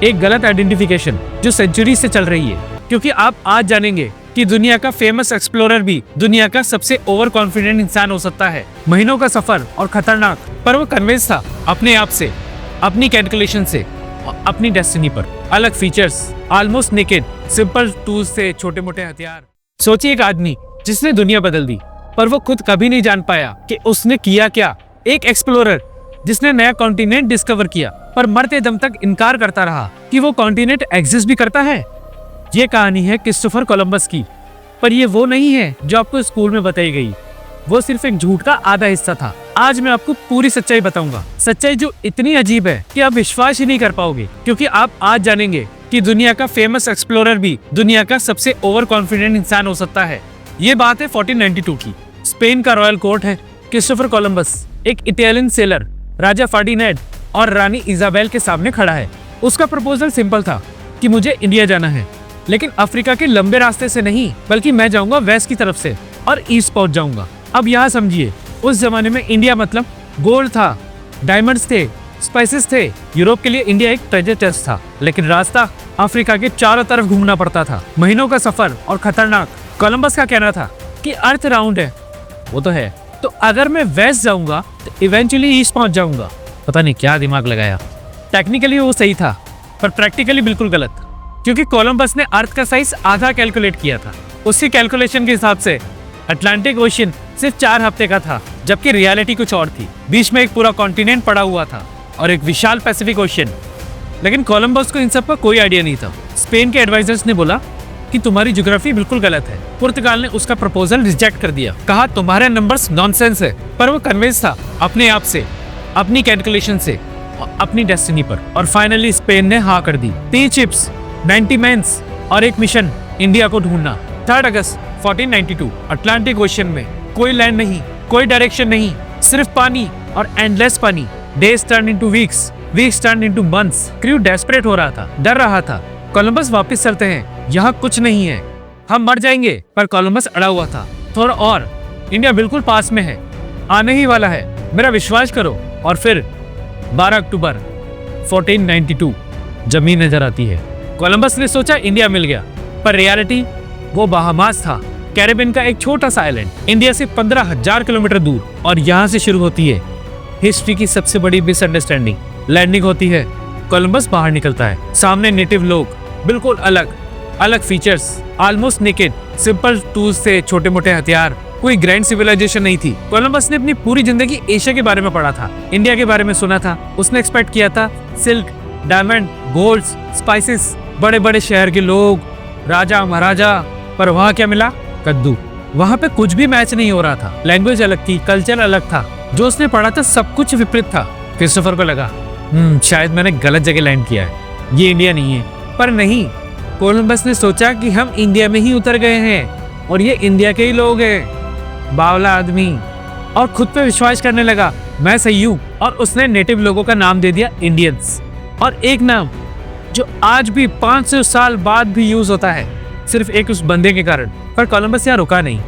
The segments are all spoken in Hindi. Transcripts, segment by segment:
एक गलत आइडेंटिफिकेशन जो सेंचुरी से चल रही है। क्योंकि आप आज जानेंगे कि दुनिया का फेमस एक्सप्लोरर भी दुनिया का सबसे ओवर कॉन्फिडेंट इंसान हो सकता है। महीनों का सफर और खतरनाक, पर वो कन्विंस था अपने आप से, अपनी कैलकुलेशन से, अपनी डेस्टिनी पर। अलग features, almost naked, simple tools से छोटे मोटे हथियार। सोचिए एक आदमी जिसने दुनिया बदल दी, पर वो खुद कभी नहीं जान पाया कि उसने किया क्या। एक एक्सप्लोरर जिसने नया कॉन्टिनेंट डिस्कवर किया, पर मरते दम तक इनकार करता रहा कि वो कॉन्टिनेंट एग्जिस्ट भी करता है। ये कहानी है क्रिस्टोफर कोलंबस की, पर ये वो नहीं है जो आपको स्कूल में बताई गई। वो सिर्फ एक झूठ का आधा हिस्सा था। आज मैं आपको पूरी सच्चाई बताऊंगा, सच्चाई जो इतनी अजीब है कि आप विश्वास ही नहीं कर पाओगे। क्योंकि आप आज जानेंगे कि दुनिया का फेमस एक्सप्लोरर भी दुनिया का सबसे ओवर कॉन्फिडेंट इंसान हो सकता है। ये बात है 1492 की। स्पेन का रॉयल कोर्ट है। क्रिस्टोफर कोलंबस एक इटालियन सेलर राजा फर्डिनेंड और रानी इजाबेल के सामने खड़ा है। उसका प्रपोजल सिंपल था कि मुझे इंडिया जाना है, लेकिन अफ्रीका के लंबे रास्ते से नहीं, बल्कि मैं जाऊंगा वेस्ट की तरफ से और ईस्ट पहुंच जाऊंगा। अब यहाँ समझिए, उस जमाने में इंडिया मतलब गोल्ड था, डायमंड्स थे, स्पाइसेस थे। यूरोप के लिए इंडिया एक ट्रेजर चेस्ट था, लेकिन रास्ता अफ्रीका के चारों तरफ घूमना पड़ता था। महीनों का सफर और खतरनाक। कोलंबस का कहना था कि अर्थ राउंड है, वो तो है, तो अगर मैं वेस्ट जाऊंगा तो इवेंचुअली ईस्ट पहुंच जाऊंगा। पता नहीं क्या दिमाग लगाया। टेक्निकली वो सही था, पर प्रैक्टिकली बिल्कुल गलत, क्योंकि कोलंबस ने अर्थ का साइज आधा कैलकुलेट किया था। उसकी कैलकुलेशन के हिसाब से अटलांटिक ओशियन सिर्फ 4 हफ्ते का था, जबकि रियलिटी कुछ और थी। बीच में एक पूरा कॉन्टिनेंट पड़ा हुआ था और एक विशाल पैसिफिक ओशियन। लेकिन कोलंबस को इन सब का कोई आइडिया नहीं था। स्पेन के एडवाइजर्स ने बोला कि तुम्हारी ज्योग्राफी बिल्कुल गलत है। पुर्तगाल ने उसका प्रपोजल रिजेक्ट कर दिया, कहा तुम्हारे नंबर्स नॉनसेंस है। पर वो कन्विंस था अपने आप से, अपनी कैलकुलेशन से, अपनी डेस्टिनी पर। और फाइनली स्पेन ने हाँ कर दी। 3 शिप्स, 90 मेंस और एक मिशन इंडिया को ढूंढना। 3 अगस्त 1492 अटलांटिक ओशियन में कोई लैंड नहीं, कोई डायरेक्शन नहीं, सिर्फ पानी और एंडलेस पानी। Days turn into weeks, weeks turn into months. Crew desperate हो रहा था, डर रहा था। कोलंबस वापस चलते हैं, यहाँ कुछ नहीं है, हम मर जाएंगे। पर कोलंबस अड़ा हुआ था, थोड़ा और, इंडिया बिल्कुल पास में है, आने ही वाला है, मेरा विश्वास करो। और फिर 12 अक्टूबर 1492 जमीन नजर आती है। कोलंबस ने सोचा इंडिया मिल गया, पर रियलिटी वो बहामास था, कैरिबियन का एक छोटा सा आइलैंड, इंडिया से 15,000 किलोमीटर दूर। और यहाँ से शुरू होती है हिस्ट्री की सबसे बड़ी मिसअंडरस्टैंडिंग। लैंडिंग होती है, कोलंबस बाहर निकलता है, सामने नेटिव लोग, बिल्कुल अलग अलग features, almost naked, simple tools से छोटे मोटे हथियार। कोई ग्रैंड सिविलाइजेशन नहीं थी। कोलंबस ने अपनी पूरी जिंदगी एशिया के बारे में पढ़ा था, इंडिया के बारे में सुना था। उसने एक्सपेक्ट किया था सिल्क, डायमंड, गोल्ड, स्पाइसेस, बड़े बड़े शहर के लोग, राजा महाराजा। पर वहाँ क्या मिला? कद्दू। वहाँ पे कुछ भी मैच नहीं हो रहा था। लैंग्वेज अलग थी, कल्चर अलग था, जो उसने पढ़ा था सब कुछ विपरीत था। क्रिस्टोफर को लगा शायद मैंने गलत जगह लैंड किया है, ये इंडिया नहीं है। पर नहीं, कोलंबस ने सोचा कि हम इंडिया में ही उतर गए हैं और ये इंडिया के ही लोग हैं। बावला आदमी, और खुद पे विश्वास करने लगा मैं सही हूँ। और उसने नेटिव लोगों का नाम दे दिया इंडियंस, और एक नाम जो आज भी 500 साल बाद भी यूज होता है, सिर्फ एक उस बंदे के कारण। पर कोलंबस यहाँ रुका नहीं,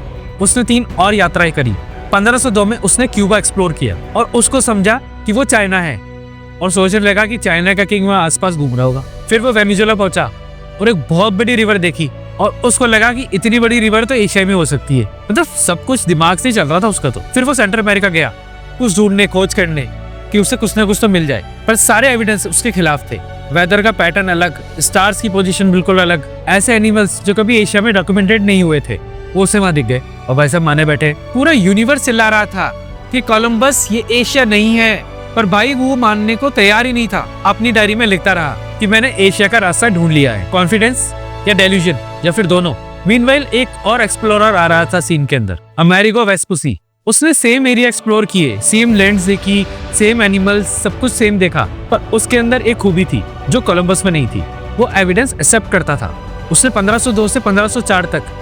उसने 3 और यात्राएं करी। 1502 में उसने क्यूबा एक्सप्लोर किया और उसको समझा कि वो चाइना है, और सोचने लगा कि चाइना का किंग वहाँ आसपास घूम रहा होगा। फिर वो वेनेजुएला पहुंचा और एक बहुत बड़ी रिवर देखी, और उसको लगा कि इतनी बड़ी रिवर तो एशिया में हो सकती है। मतलब सब कुछ दिमाग से चल रहा था उसका। तो फिर वो सेंट्रल अमेरिका गया, कुछ ढूंढने, खोज करने कि उससे कुछ ना कुछ तो मिल जाए। पर सारे एविडेंस उसके खिलाफ थे। वेदर का पैटर्न अलग, स्टार्स की पोजीशन बिल्कुल अलग, ऐसे एनिमल्स जो कभी एशिया में डॉक्यूमेंटेड नहीं हुए थे, वो उसे वहां दिख गए। और भाई साहब माने बैठे, पूरा यूनिवर्स चिल्ला रहा था कि कोलंबस ये एशिया नहीं है। पर भाई वो मानने को तैयार ही नहीं था। अपनी डायरी में लिखता रहा कि मैंने एशिया का रास्ता ढूंढ लिया है। कॉन्फिडेंस या डेल्यूजन, या फिर दोनों। मीनवाइल एक और एक्सप्लोरर आ रहा था सीन के अंदर, अमेरिगो वेस्पुसी। उसने सेम एरिया एक्सप्लोर किए, सेम लैंड्स देखी, सेम एनिमल्स, सब कुछ सेम देखा। पर उसके अंदर एक खूबी थी जो कोलंबस में नहीं थी, वो एविडेंस एक्सेप्ट करता था। उसने 1502 से 1504 तक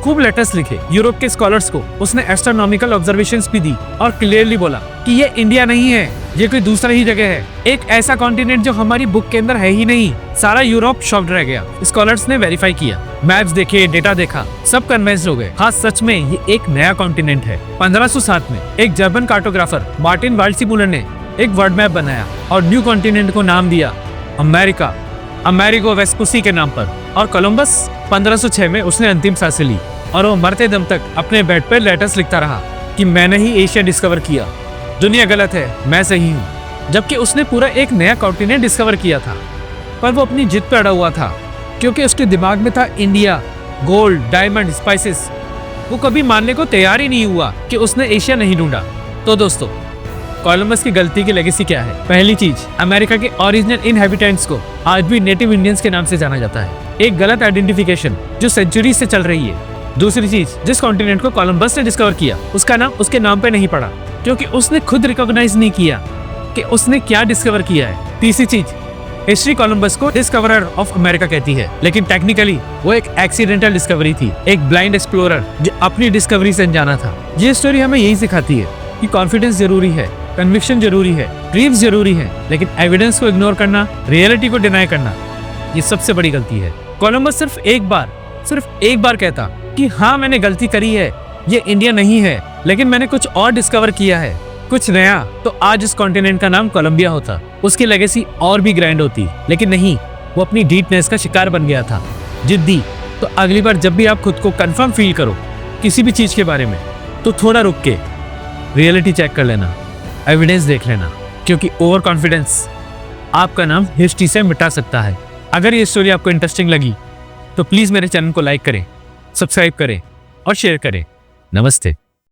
खूब लेटर्स लिखे यूरोप के स्कॉलर्स को। उसने एस्ट्रोनॉमिकल ऑब्जर्वेशंस भी दी और क्लियरली बोला कि ये इंडिया नहीं है, ये कोई दूसरा ही जगह है, एक ऐसा कॉन्टिनेंट जो हमारी बुक के अंदर है ही नहीं। सारा यूरोप शॉक्ड रह गया। स्कॉलर्स ने वेरीफाई किया, मैप्स देखे, डेटा देखा, सब कन्विंस्ड हो गए, हाँ सच में ये एक नया कॉन्टिनेंट है। 1507 में एक जर्मन कार्टोग्राफर मार्टिन वाल्डसीमुलर ने एक वर्ल्ड मैप बनाया और न्यू कॉन्टिनेंट को नाम दिया अमेरिका। अमेरिगो वेस्पुसी के नाम पर। और कोलंबस 1506 में उसने अंतिम सांसें ली और वो मरते दम तक अपने बेड पर लेटर्स लिखता रहा कि मैंने ही एशिया डिस्कवर किया, दुनिया गलत है, मैं सही हूँ। जबकि उसने पूरा एक नया कॉन्टिनेंट डिस्कवर किया था, पर वो अपनी जिद पे अड़ा हुआ था क्योंकि उसके दिमाग में था इंडिया, गोल्ड, डायमंड, स्पाइसेस। वो कभी मानने को तैयार ही नहीं हुआ कि उसने एशिया नहीं ढूंढा। तो दोस्तों, कोलंबस की गलती की लेगेसी क्या है? पहली चीज, अमेरिका के ओरिजिनल इनहैबिटेंट्स को आज भी नेटिव इंडियंस के नाम से जाना जाता है, एक गलत आइडेंटिफिकेशन जो सेंचुरी से चल रही है। दूसरी चीज, जिस कॉन्टिनेंट को कोलंबस ने डिस्कवर किया उसका नाम उसके नाम पे नहीं पड़ा क्योंकि उसने खुद रिकॉग्नाइज नहीं किया कि उसने क्या डिस्कवर किया है। तीसरी चीज, हिस्ट्री कोलंबस को डिस्कवरर ऑफ अमेरिका कहती है, लेकिन टेक्निकली वो एक एक्सीडेंटल डिस्कवरी थी, एक ब्लाइंड एक्सप्लोरर जो अपनी डिस्कवरी से अनजाना था। ये स्टोरी हमें यही सिखाती है कि कॉन्फिडेंस जरूरी है, कन्विक्शन जरूरी है, ड्रीम्स जरूरी है, लेकिन एविडेंस को इग्नोर करना, रियलिटी को डिनाई करना, ये सबसे बड़ी गलती है। कोलंबस सिर्फ एक बार कहता कि हाँ मैंने गलती करी है, ये इंडिया नहीं है, लेकिन मैंने कुछ और डिस्कवर किया है, कुछ नया, तो आज इस कॉन्टिनेंट का नाम कोलंबिया होता, उसकी लेगेसी और भी ग्रैंड होती। लेकिन नहीं, वो अपनी डीपनेस का शिकार बन गया था, जिद्दी। तो अगली बार जब भी आप खुद को कंफर्म फील करो किसी भी चीज के बारे में, तो थोड़ा रुक के रियलिटी चेक कर लेना, एविडेंस देख लेना, क्योंकि ओवर कॉन्फिडेंस आपका नाम हिस्ट्री से मिटा सकता है। अगर ये स्टोरी आपको इंटरेस्टिंग लगी तो प्लीज मेरे चैनल को लाइक करें, सब्सक्राइब करें और शेयर करें। नमस्ते।